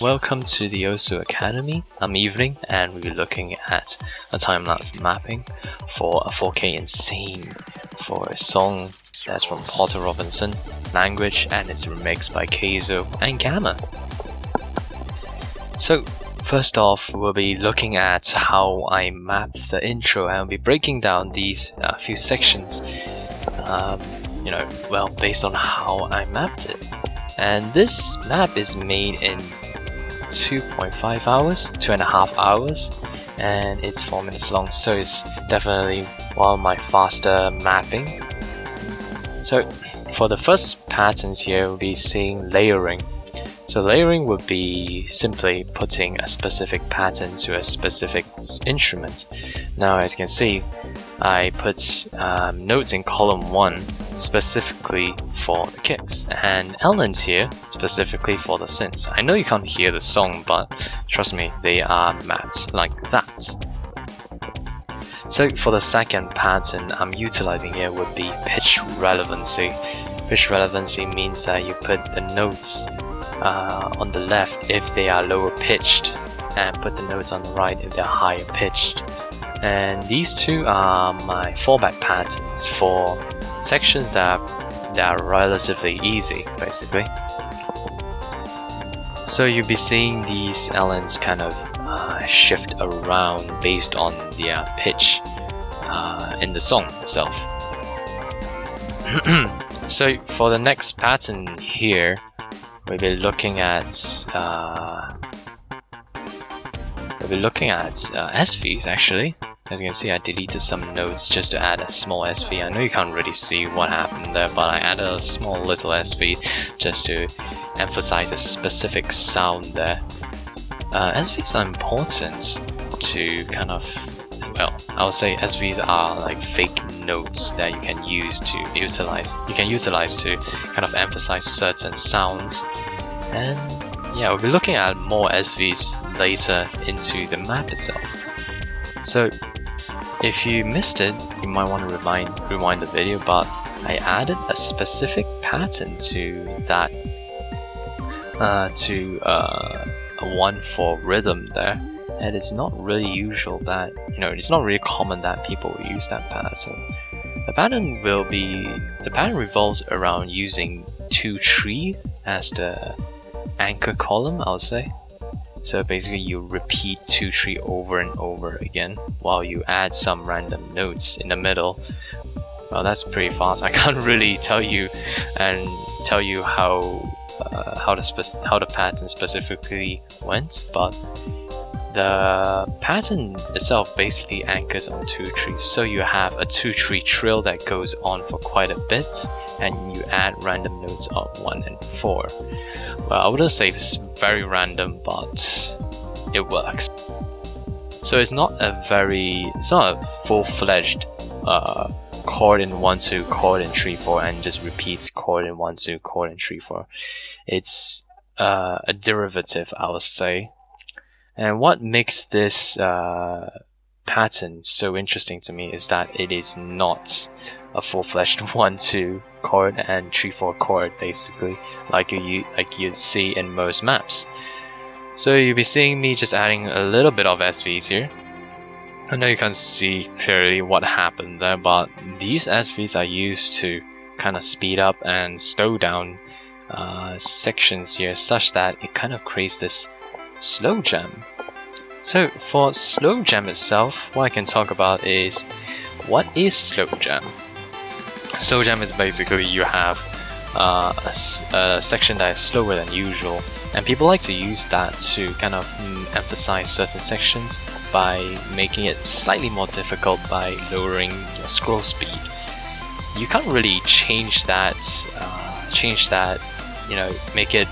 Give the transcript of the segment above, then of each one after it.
Welcome to the Osu Academy. I'm Evening and we'll be looking at a time-lapse mapping for a 4K Insane for a song that's from Potter Robinson, language, and it's remixed by Keizo and Gamma. So first off, we'll be looking at how I mapped the intro and I'll be breaking down these few sections based on how I mapped it. And this map is made in 2.5 hours, 2.5 hours, and it's 4 minutes long, so it's definitely one of my faster mapping. So for the first patterns here, we'll be seeing layering. So layering would be simply putting a specific pattern to a specific instrument. Now as you can see, I put notes in column 1 specifically for the kicks, and elements here specifically for the synths. I know you can't hear the song, but trust me, they are mapped like that. So for the second pattern I'm utilizing here would be pitch relevancy. Pitch relevancy means that you put the notes on the left if they are lower pitched, and put the notes on the right if they're higher pitched. And these two are my fallback patterns for sections that are relatively easy, basically. So you'll be seeing these elements kind of shift around based on their pitch in the song itself. So for the next pattern here, we'll be looking at SVs actually. As you can see, I deleted some notes just to add a small SV. I know you can't really see what happened there, but I added a small little SV just to emphasize a specific sound there. SVs are important to kind of, I would say SVs are like fake notes that you can use to utilize. You can utilize to kind of emphasize certain sounds. And yeah, we'll be looking at more SVs later into the map itself. So if you missed it, you might want to rewind the video, but I added a specific pattern to that, a one for rhythm there, and it's not really usual that, it's not really common that people will use that pattern. The pattern revolves around using 2 trees as the anchor column, I would say. So basically you repeat 2 tree over and over again while you add some random notes in the middle. Well, that's pretty fast. I can't really tell you how the pattern specifically went, but the pattern itself basically anchors on 2 trees. So you have a 2 tree trill that goes on for quite a bit, and you add random notes on 1 and 4. Well, I wouldn't say it's very random, but it works. So it's not a full-fledged chord in 1-2, chord in 3-4, and just repeats chord in 1-2, chord in 3-4. It's a derivative, I would say. And what makes this pattern so interesting to me is that it is not a full-fledged 1-2 chord and 3-4 chord, basically, like you'd see in most maps. So you'll be seeing me just adding a little bit of SVs here. I know you can't see clearly what happened there, but these SVs are used to kind of speed up and slow down sections here, such that it kind of creates this slow jam. So for slow jam itself, what I can talk about is, what is slow jam? Slow jam is basically you have a section that is slower than usual, and people like to use that to kind of emphasize certain sections by making it slightly more difficult by lowering your scroll speed. You can't really change that, make it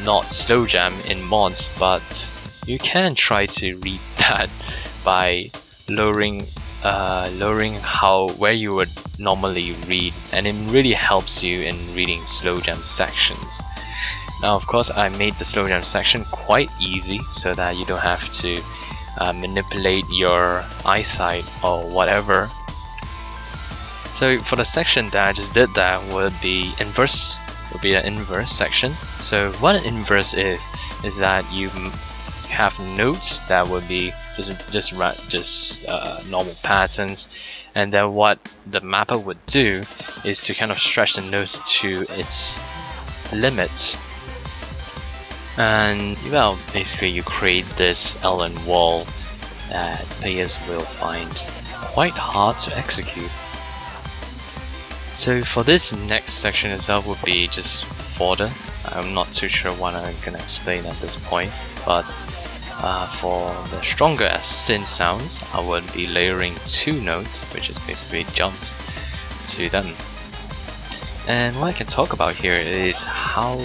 not slow jam in mods, but you can try to read that by lowering where you would normally read, and it really helps you in reading slow jam sections. Now of course I made the slow jam section quite easy so that you don't have to manipulate your eyesight or whatever. So for the section that I just did, that would be inverse will be an inverse section. So what an inverse is that you have notes that would be just normal patterns, and then what the mapper would do is to kind of stretch the notes to its limit. And well, basically you create this Allen wall that players will find quite hard to execute. So for this next section itself would be just fodder. I'm not too sure what I'm gonna explain at this point, but for the stronger synth sounds, I would be layering 2 notes, which is basically jumps, to them. And what I can talk about here is how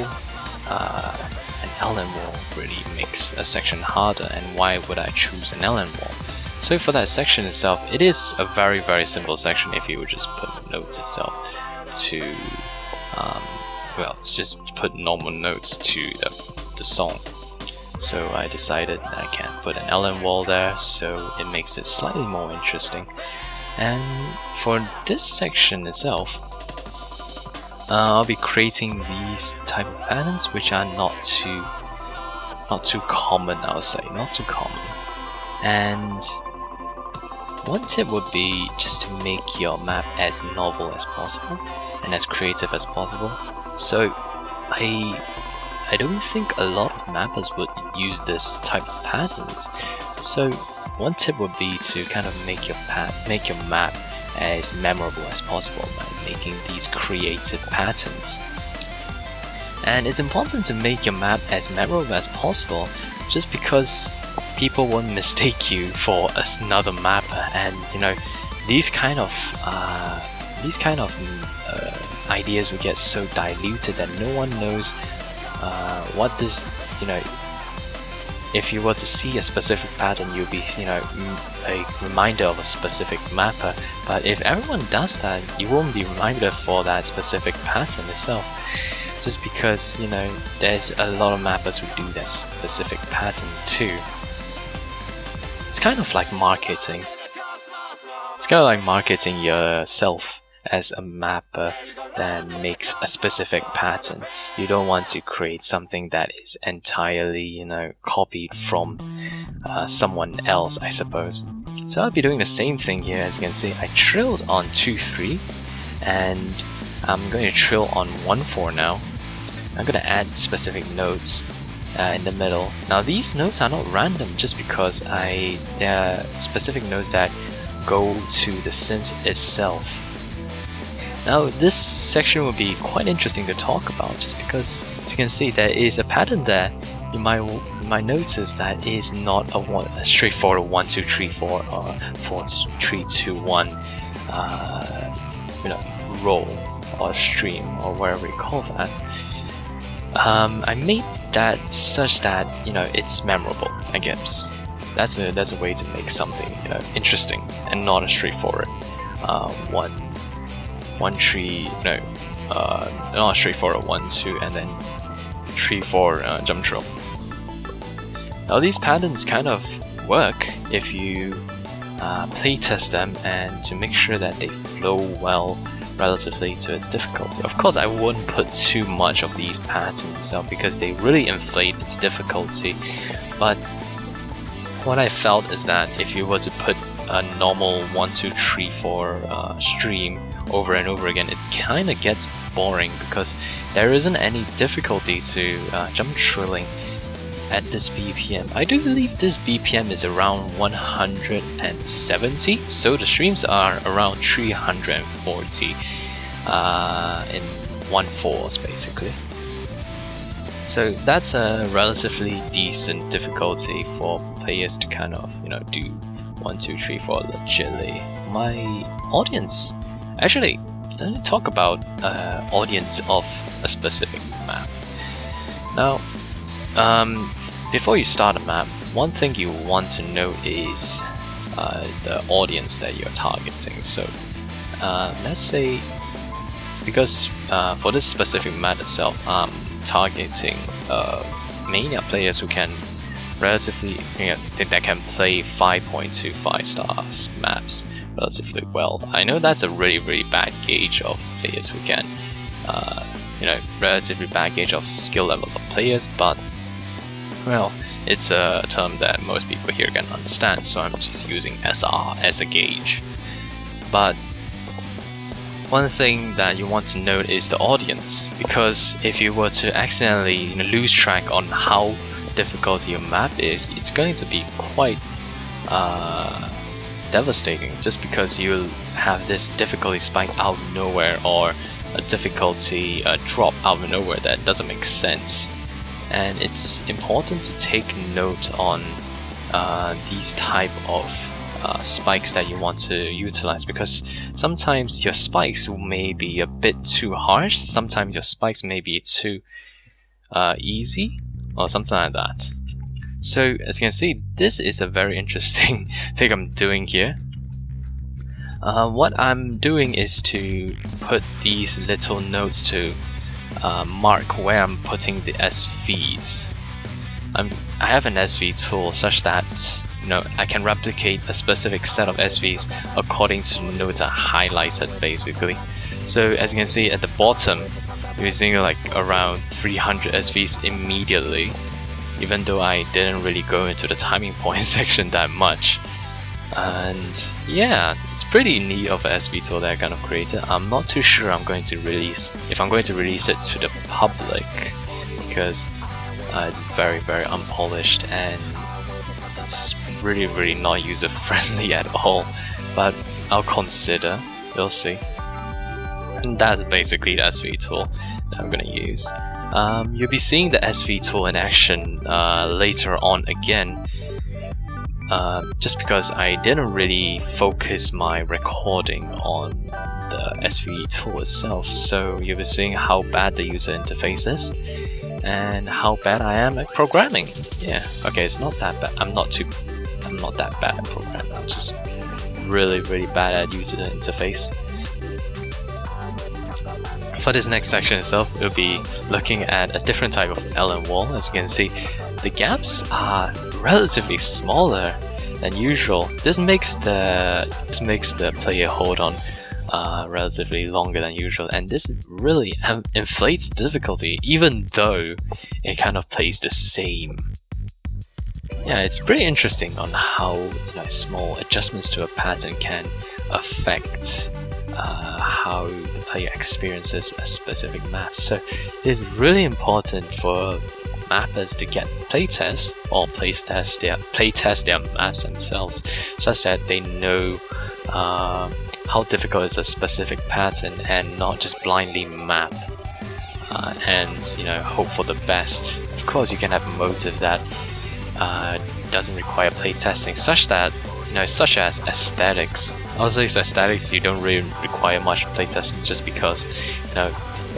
an Allen wall really makes a section harder, and why would I choose an Allen wall. So for that section itself, it is a very simple section if you would just put the notes itself to, well, just put normal notes to the song. So I decided I can put an Allen wall there, so it makes it slightly more interesting. And for this section itself, I'll be creating these type of patterns, which are not too common, I would say, not too common. And one tip would be just to make your map as novel as possible and as creative as possible. So I don't think a lot of mappers would use this type of patterns. So one tip would be to kind of make your map as memorable as possible by making these creative patterns. And it's important to make your map as memorable as possible, just because people won't mistake you for another mapper, and you know, these kind of ideas will get so diluted that no one knows what this, you know, if you were to see a specific pattern, you'll be, you know, a reminder of a specific mapper. But if everyone does that, you won't be reminded for that specific pattern itself. Just because, you know, there's a lot of mappers who do that specific pattern too. It's kind of like marketing. It's kind of like marketing yourself as a mapper that makes a specific pattern. You don't want to create something that is entirely, you know, copied from someone else, I suppose. So I'll be doing the same thing here. As you can see, I trilled on 2-3, and I'm going to trill on 1-4 now. I'm going to add specific notes in the middle. Now these notes are not random, just because there are specific notes that go to the synth itself. Now this section will be quite interesting to talk about, just because, as you can see, there is a pattern there. You might notice that is not a straightforward 1-2-3-4 or 4-3-2-1 you know, roll or stream or whatever you call that. I made that such that, you know, it's memorable, I guess. That's a way to make something, you know, interesting and not a straightforward not straightforward 1-2 and then 3-4 jump trill. Now these patterns kind of work if you playtest them, and to make sure that they flow well relatively to its difficulty. Of course, I wouldn't put too much of these patterns itself because they really inflate its difficulty, but what I felt is that if you were to put a normal 1-2-3-4 stream over and over again, it kind of gets boring because there isn't any difficulty to jump trilling at this BPM. I do believe this BPM is around 170, so the streams are around 340 in 1/4 basically. So that's a relatively decent difficulty for players to kind of, you know, do 1-2-3-4 legitly. My audience, actually, let me talk about audience of a specific map. Now, before you start a map, one thing you want to know is the audience that you're targeting. So let's say, because for this specific map itself, I'm targeting mania players who can relatively, you know, that can play 5.25 stars maps relatively well. I know that's a really bad gauge of players who can relatively bad gauge of skill levels of players, but well, it's a term that most people here can understand, so I'm just using SR as a gauge. But one thing that you want to note is the audience, because if you were to accidentally lose track on how difficult your map is, it's going to be quite devastating, just because you'll have this difficulty spike out of nowhere, or a difficulty drop out of nowhere that doesn't make sense. And it's important to take note on these type of spikes that you want to utilize, because sometimes your spikes may be a bit too harsh, sometimes your spikes may be too easy, or something like that. So as you can see, this is a very interesting thing I'm doing here. What I'm doing is to put these little notes to mark where I'm putting the SVs. I have an SV tool such that I can replicate a specific set of SVs according to the nodes I highlighted, basically. So as you can see at the bottom, you're seeing like around 300 SVs immediately, even though I didn't really go into the timing point section that much. And yeah, it's pretty neat of an SV tool that I kind of created. I'm not too sure if I'm going to release it to the public, because it's very unpolished and it's really not user friendly at all, but I'll consider, we'll see. And that's basically the SV tool that I'm gonna use. You'll be seeing the SV tool in action later on again, just because I didn't really focus my recording on the SV tool itself. So you'll be seeing how bad the user interface is and how bad I am at programming. Yeah, okay, it's not that bad. I'm not that bad at programming. I'm just really bad at user interface. For this next section itself, we'll be looking at a different type of Allen wall. As you can see, the gaps are relatively smaller than usual. This makes the player hold on relatively longer than usual, and this really inflates difficulty, even though it kind of plays the same. Yeah, it's pretty interesting on how small adjustments to a pattern can affect how the player experiences a specific map. So it's really important for mappers to get playtests or playtest their maps themselves, such that they know how difficult is a specific pattern, and not just blindly map and hope for the best. Of course, you can have a motive that doesn't require playtesting, such as aesthetics. Also, aesthetics, you don't really require much playtesting, just because the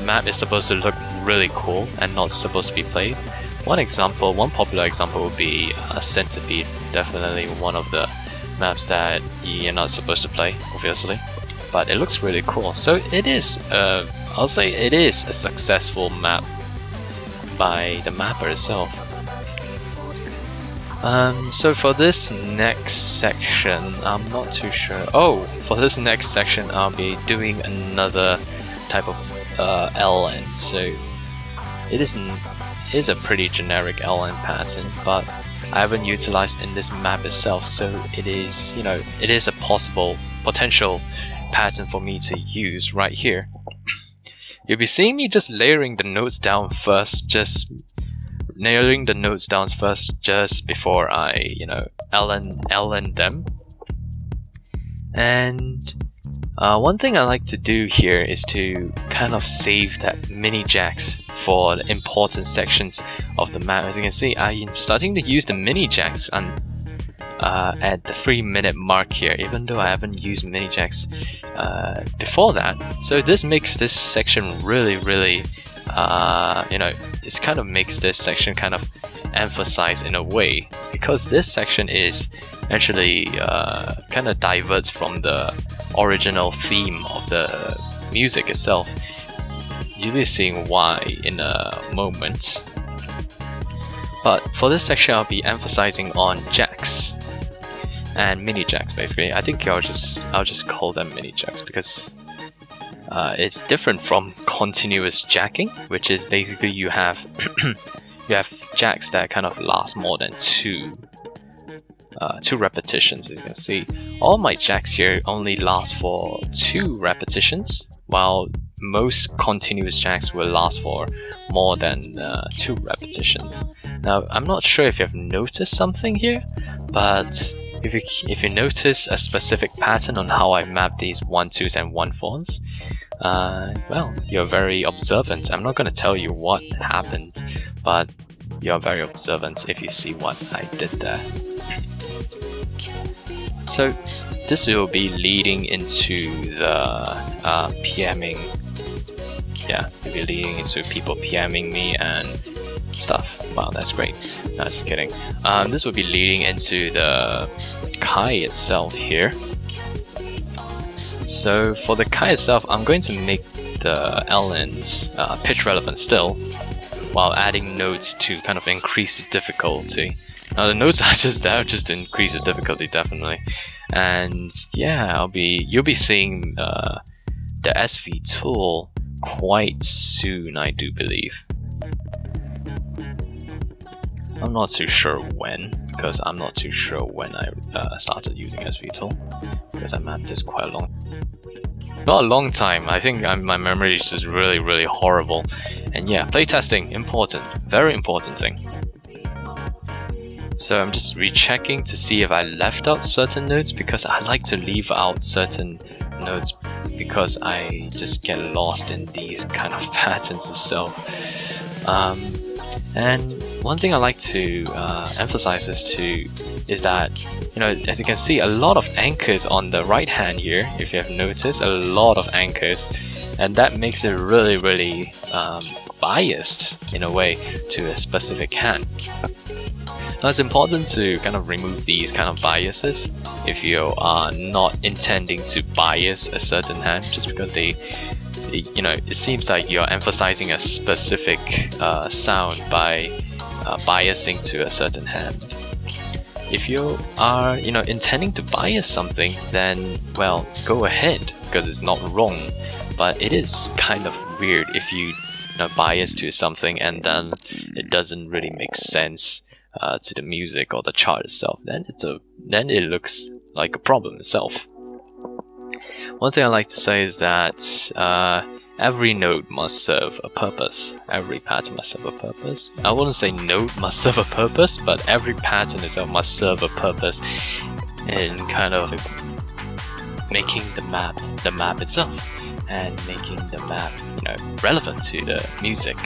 map is supposed to look really cool and not supposed to be played. One popular example would be Centipede, definitely one of the maps that you're not supposed to play, obviously, but it looks really cool. So it is, I'll say it is a successful map by the mapper itself. So for this next section, I'm not too sure. Oh, for this next section, I'll be doing another type of LN. So it is a pretty generic LN pattern, but I haven't utilized in this map itself. So it is, it is a potential pattern for me to use right here. You'll be seeing me just layering the notes down first, just nailing the notes down first, just before I, LN them. And one thing I like to do here is to kind of save that mini jacks for the important sections of the map. As you can see, I'm starting to use the mini jacks at the 3-minute mark here, even though I haven't used mini jacks before that. So this makes this section really it kind of makes this section kind of emphasize in a way, because this section is actually kind of diverts from the original theme of the music itself. You'll be seeing why in a moment. But for this section, I'll be emphasizing on jacks and mini jacks. Basically, I think I'll just call them mini jacks, because it's different from continuous jacking, which is basically you have you have jacks that kind of last more than two repetitions. As you can see, all my jacks here only last for 2 repetitions, while most continuous jacks will last for more than 2 repetitions. Now, I'm not sure if you've noticed something here, but if you notice a specific pattern on how I map these 1-2s and 1-4s, well, you're very observant. I'm not going to tell you what happened, but you're very observant if you see what I did there. So this will be leading into the PMing. Yeah, it'll be leading into people PMing me and stuff. Wow, that's great. No, just kidding. This will be leading into the Kai itself here. So for the Kai itself, I'm going to make the LNs pitch relevant still, while adding notes to kind of increase the difficulty. Now the notes are just there just to increase the difficulty, definitely. And yeah, you'll be seeing the SV tool quite soon, I do believe. I'm not too sure when, because I'm not too sure when I started using SV tool, because I mapped this quite not a long time. I think my memory is just really horrible. And yeah, playtesting, important, very important thing. So I'm just rechecking to see if I left out certain notes, because I like to leave out certain notes because I just get lost in these kind of patterns itself. And one thing I like to emphasize is that, you know, as you can see, a lot of anchors on the right hand here, if you have noticed, a lot of anchors, and that makes it really biased in a way to a specific hand. Now it's important to kind of remove these kind of biases if you are not intending to bias a certain hand, just because you know, it seems like you're emphasizing a specific sound by biasing to a certain hand. If you are, you know, intending to bias something, then, well, go ahead, because it's not wrong. But it is kind of weird if you know, bias to something and then it doesn't really make sense to the music or the chart itself. Then it looks like a problem itself. One thing I like to say is that every note must serve a purpose. Every pattern must serve a purpose. I wouldn't say note must serve a purpose, but every pattern itself must serve a purpose in kind of making the map itself, and making the map, you know, relevant to the music.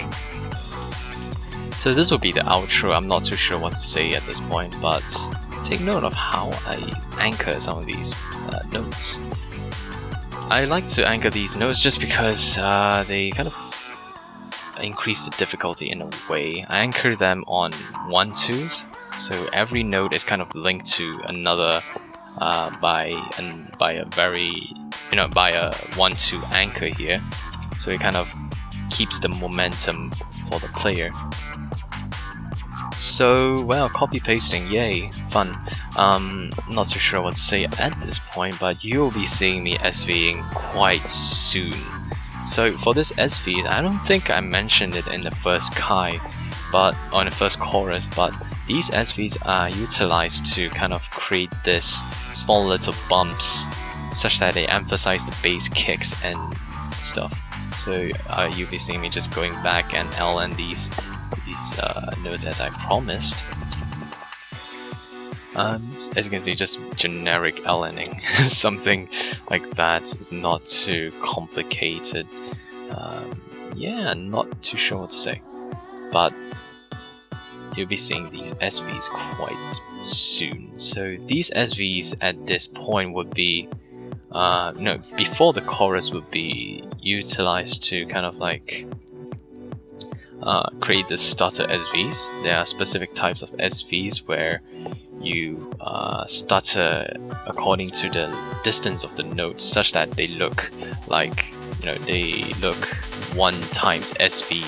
So this will be the outro. I'm not too sure what to say at this point, but take note of how I anchor some of these notes. I like to anchor these notes just because they kind of increase the difficulty in a way. I anchor them on 1-2s, so every note is kind of linked to another by a very, you know, by a 1-2 anchor here. So it kind of keeps the momentum for the player. So, well, copy pasting, yay, fun. Not too sure what to say at this point, but you'll be seeing me SVing quite soon. So for this SV, I don't think I mentioned it in the first Kai, but on the first chorus, but these SVs are utilized to kind of create this small little bumps, such that they emphasize the bass kicks and stuff. So you'll be seeing me just going back and LN these notes as I promised. As you can see, just generic LNing, something like that. Is not too complicated. Yeah, not too sure what to say, but you'll be seeing these SVs quite soon. So these SVs at this point would be no, before the chorus would be utilized to kind of like create the stutter SVs. There are specific types of SVs where you stutter according to the distance of the notes, such that they look like, you know, they look 1 times SV.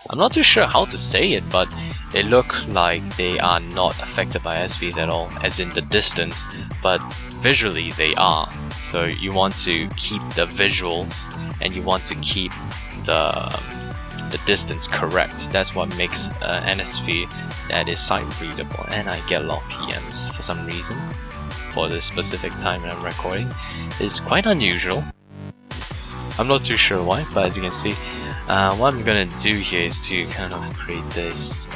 I'm not too sure how to say it, but they look like they are not affected by SVs at all, as in the distance, but visually they are. So you want to keep the visuals and you want to keep the distance correct. That's what makes an SV that is sight readable. And I get a lot of PMs for some reason for this specific time that I'm recording. It's quite unusual. I'm not too sure why, but as you can see, what I'm gonna do here is to kind of create this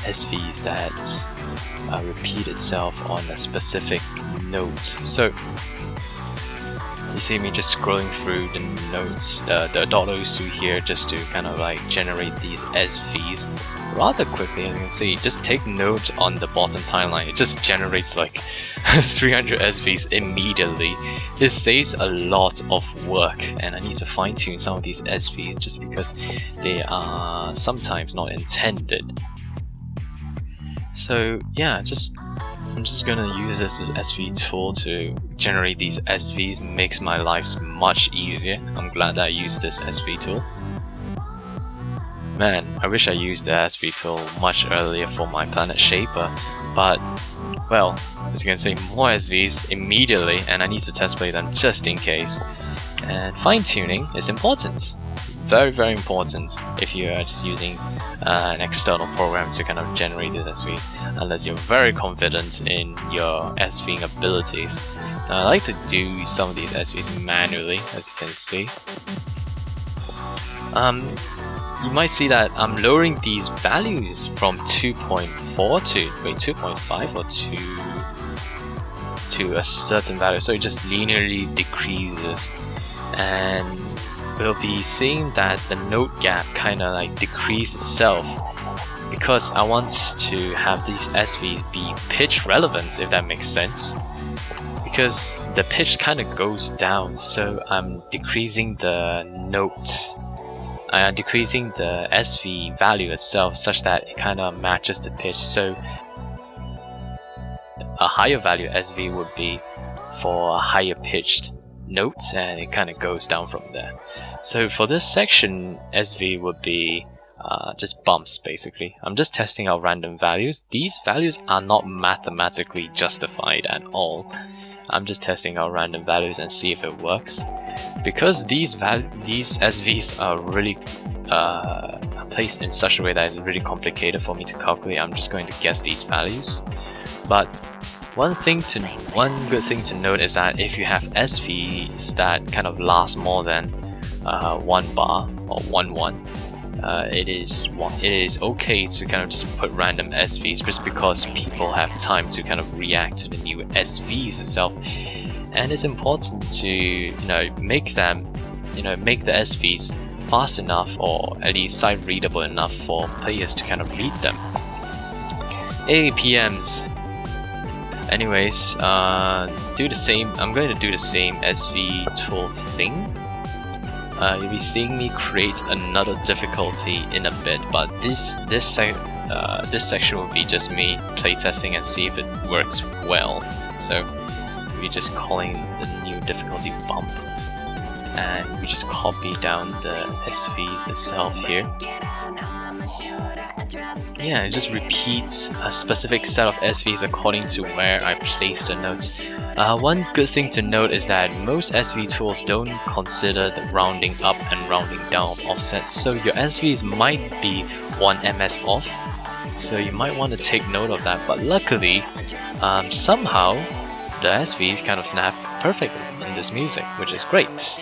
SVs that repeat itself on a specific note. So you see me just scrolling through the notes, the .osu here, just to kind of like generate these SVs rather quickly. As you can see, just take note on the bottom timeline. It just generates like 300 SVs immediately. This saves a lot of work, and I need to fine tune some of these SVs just because they are sometimes not intended. So yeah, I'm just gonna use this SV tool to generate these SVs. Makes my life much easier. I'm glad that I used this SV tool. Man, I wish I used the SV tool much earlier for my Planet Shaper, but well, as you can see, more SVs immediately, and I need to test play them just in case. And fine tuning is important. Very, very important if you are just using an external program to kind of generate these SVs, unless you're very confident in your SVing abilities. Now, I like to do some of these SVs manually, as you can see. You might see that I'm lowering these values from 2.4 to 2.5 or to a certain value, so it just linearly decreases, and we'll be seeing that the note gap kind of like decrease itself, because I want to have these SVs be pitch relevant, if that makes sense, because the pitch kind of goes down, so I'm decreasing the note. Decreasing the SV value itself such that it kind of matches the pitch. So a higher value SV would be for a higher pitched note, and it kind of goes down from there. So for this section, SV would be just bumps basically. I'm just testing out random values. These values are not mathematically justified at all. I'm just testing out random values and see if it works. Because these SVs are really placed in such a way that it's really complicated for me to calculate, I'm just going to guess these values. But one good thing to note is that if you have SVs that kind of last more than 1 bar or 1 it is okay to kind of just put random SVs, just because people have time to kind of react to the new SVs itself. And it's important to make the SVs fast enough, or at least sight readable enough for players to kind of read them. APMs. Anyways, do the same. I'm going to do the same SV tool thing. You'll be seeing me create another difficulty in a bit, but this section will be just me playtesting and see if it works well. So we're just calling the new difficulty bump, and we just copy down the SVs itself here. Yeah, it just repeats a specific set of SVs according to where I place the notes. One good thing to note is that most SV tools don't consider the rounding up and rounding down of offsets, so your SVs might be 1 ms off, so you might want to take note of that. But luckily, somehow the SVs kind of snap perfectly in this music, which is great.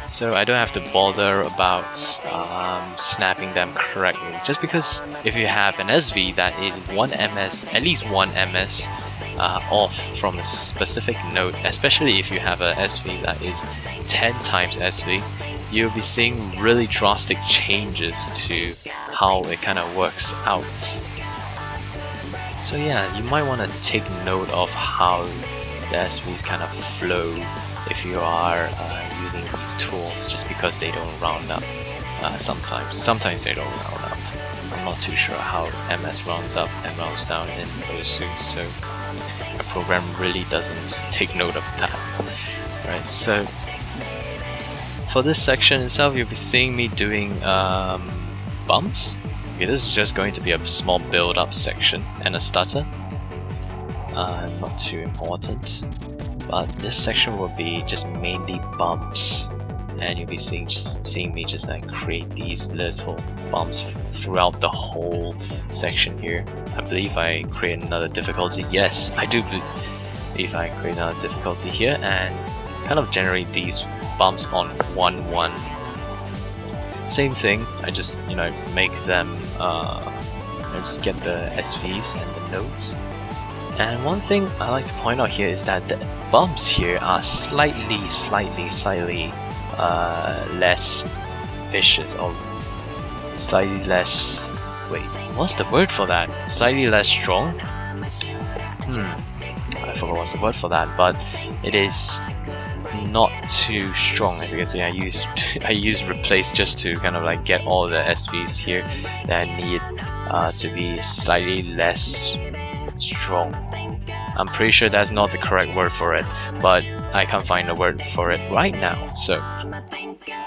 So I don't have to bother about snapping them correctly, just because if you have an SV that is 1 ms, at least 1 ms off from a specific note, especially if you have a SV that is 10 times SV, you'll be seeing really drastic changes to how it kind of works out. So yeah, you might want to take note of how the SVs kind of flow if you are using these tools, just because they don't round up. Sometimes they don't round up. I'm not too sure how MS rounds up and rounds down in OSU, so a program really doesn't take note of that. Right, so for this section itself, you'll be seeing me doing bumps. Okay, this is just going to be a small build-up section and a stutter. Not too important. but this section will be just mainly bumps, and you'll be seeing me just like create these little bumps throughout the whole section here. I believe I create another difficulty. Yes, I do believe I create another difficulty here and kind of generate these bumps on 1-1. Same thing, I just make them I just get the SVs and the nodes. And one thing I like to point out here is that the bumps here are slightly less vicious, or slightly less, wait, what's the word for that? Slightly less strong? I forgot what's the word for that, but it is not too strong. As you can see, I use replace just to kind of like get all the SVs here that I need to be slightly less strong. I'm pretty sure that's not the correct word for it, but I can't find a word for it right now. So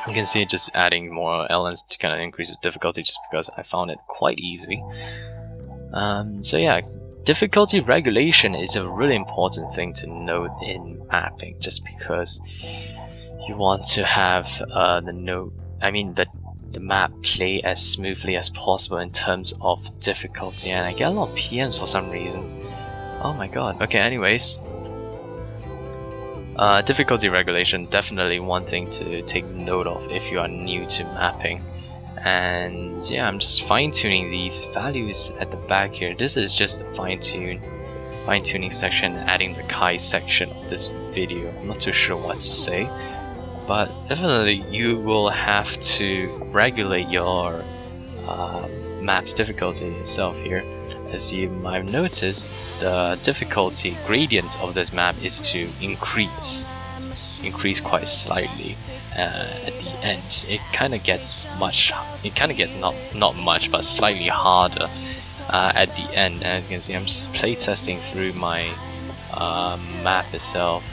you can see just adding more elements to kind of increase the difficulty, just because I found it quite easy. So yeah, difficulty regulation is a really important thing to note in mapping, just because you want to have the map play as smoothly as possible in terms of difficulty. And I get a lot of PMs for some reason. Oh my god. Okay, anyways, difficulty regulation, definitely one thing to take note of if you are new to mapping. And yeah, I'm just fine-tuning these values at the back here. This is just a fine-tuning section, adding the Kai section of this video. I'm not too sure what to say, but definitely you will have to regulate your map's difficulty itself here. As you might have noticed, the difficulty gradient of this map is to increase quite slightly. At the end, it kind of gets not much, but slightly harder at the end. And as you can see, I'm just playtesting through my map itself,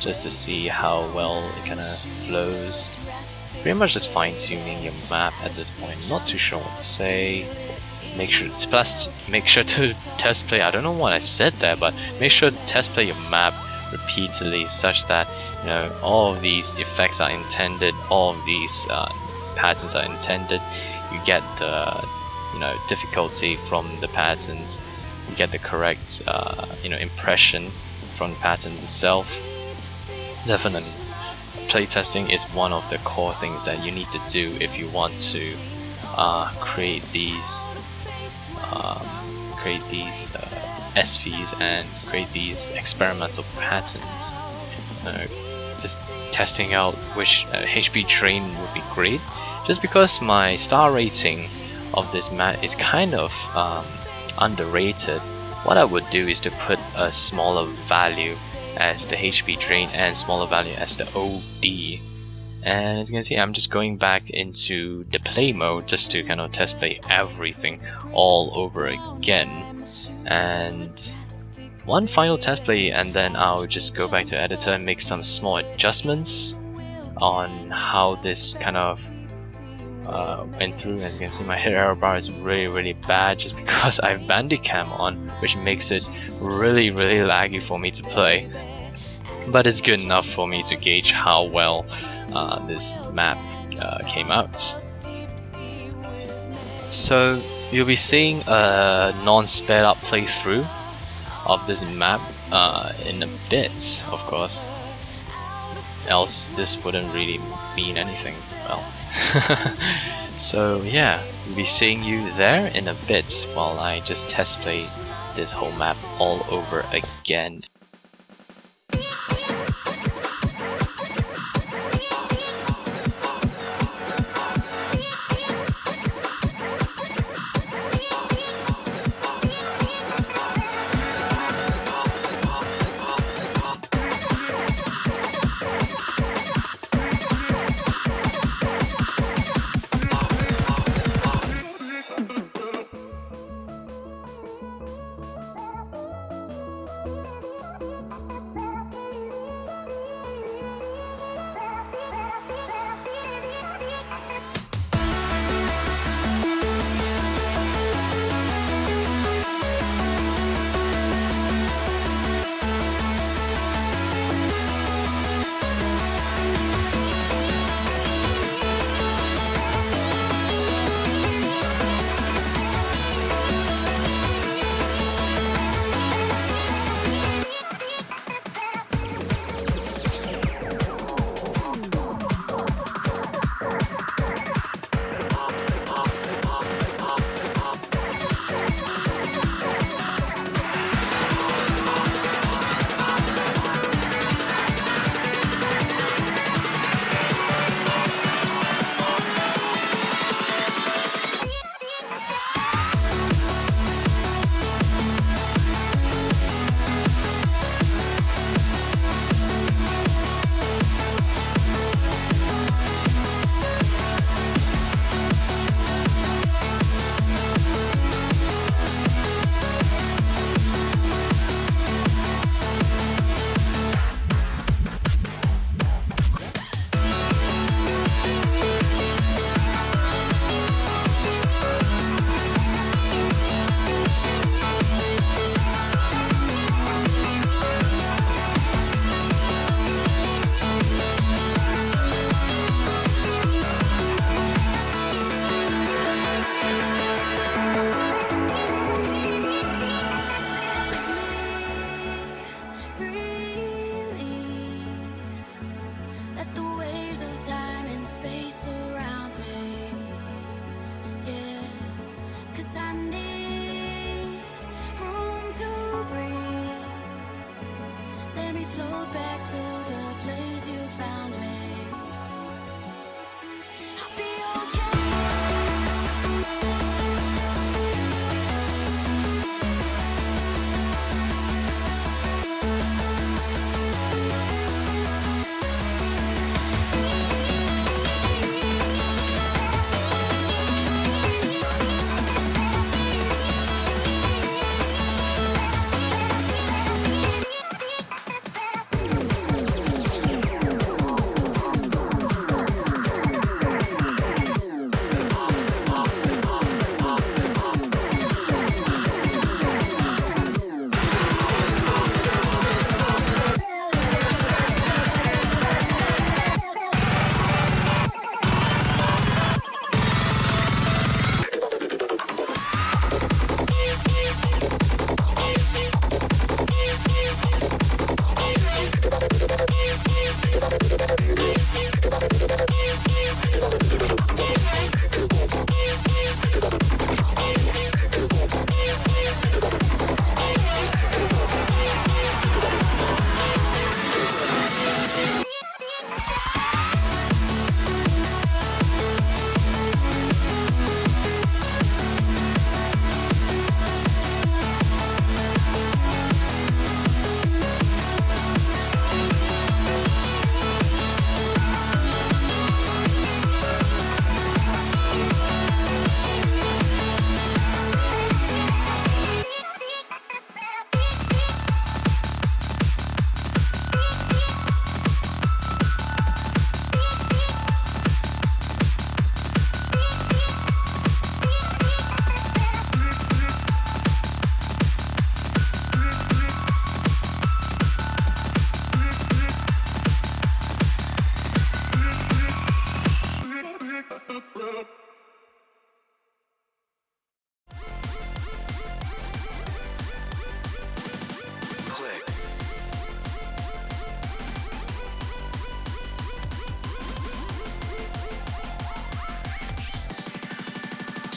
just to see how well it kind of flows. Pretty much just fine-tuning your map at this point. Not too sure what to say. Make sure to test play. I don't know what I said there, but make sure to test play your map repeatedly, such that all of these effects are intended, all of these patterns are intended. You get the difficulty from the patterns, you get the correct impression from the patterns itself. Definitely, playtesting is one of the core things that you need to do if you want to create these SVs and create these experimental patterns. Just testing out which HP drain would be great, just because my star rating of this map is kind of underrated. What I would do is to put a smaller value as the HP drain and smaller value as the OD. And as you can see, I'm just going back into the play mode just to kind of test play everything all over again. And one final test play, and then I'll just go back to editor and make some small adjustments on how this kind of went through. As you can see, my hit error bar is really bad, just because I have Bandicam on, which makes it really laggy for me to play. But it's good enough for me to gauge how well this map came out. So you'll be seeing a non-sped up playthrough of this map in a bit, of course. Else this wouldn't really mean anything. Well, so yeah, we'll be seeing you there in a bit while I just test play this whole map all over again.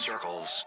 circles.